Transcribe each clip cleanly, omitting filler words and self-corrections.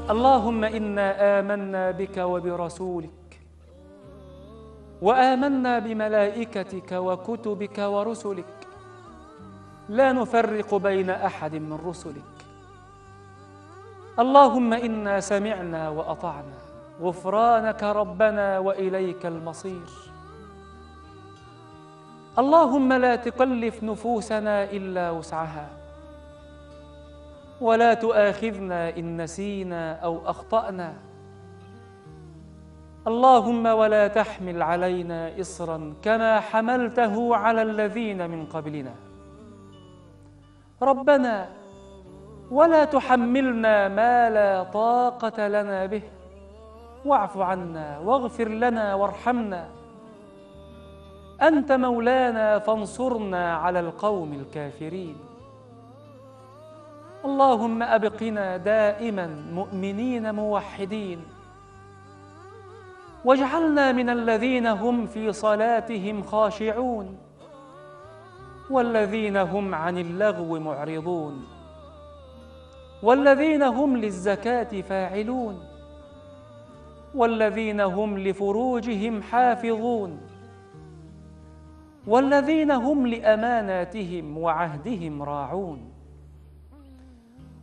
اللهم إنا آمنا بك وبرسولك، وآمنا بملائكتك وكتبك ورسلك، لا نفرق بين أحد من رسلك. اللهم إنا سمعنا وأطعنا، غفرانك ربنا وإليك المصير. اللهم لا تكلف نفوسنا إلا وسعها، ولا تؤاخذنا إن نسينا أو أخطأنا. اللهم ولا تحمل علينا إصرا كما حملته على الذين من قبلنا. ربنا ولا تحملنا ما لا طاقة لنا به، واعف عنا واغفر لنا وارحمنا، أنت مولانا فانصرنا على القوم الكافرين. اللهم أبقنا دائما مؤمنين موحدين، واجعلنا من الذين هم في صلاتهم خاشعون، والذين هم عن اللغو معرضون، والذين هم للزكاة فاعلون، والذين هم لفروجهم حافظون، والذين هم لأماناتهم وعهدهم راعون.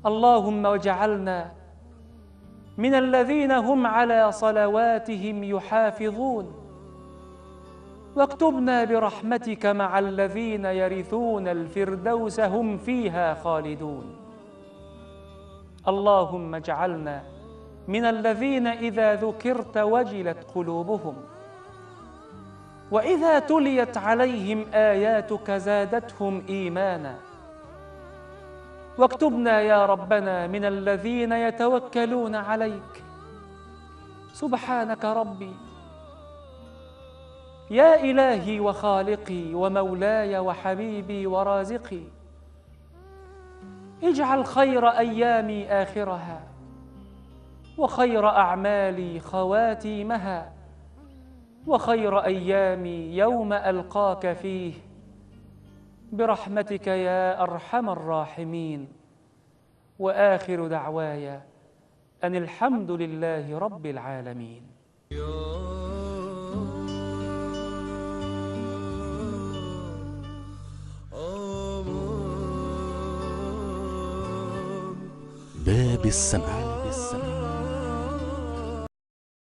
اللهم واجعلنا من الذين هم على صلواتهم يحافظون، واكتبنا برحمتك مع الذين يرثون الفردوس هم فيها خالدون. اللهم اجعلنا من الذين إذا ذكرت وجلت قلوبهم، وإذا تليت عليهم آياتك زادتهم إيمانا. واكتبنا يا ربنا من الذين يتوكلون عليك. سبحانك ربي يا إلهي وخالقي ومولاي وحبيبي ورازقي، اجعل خير أيامي آخرها، وخير أعمالي خواتيمها، وخير أيامي يوم ألقاك فيه، برحمتك يا أرحم الراحمين. وآخر دعواي أن الحمد لله رب العالمين. باب السمع.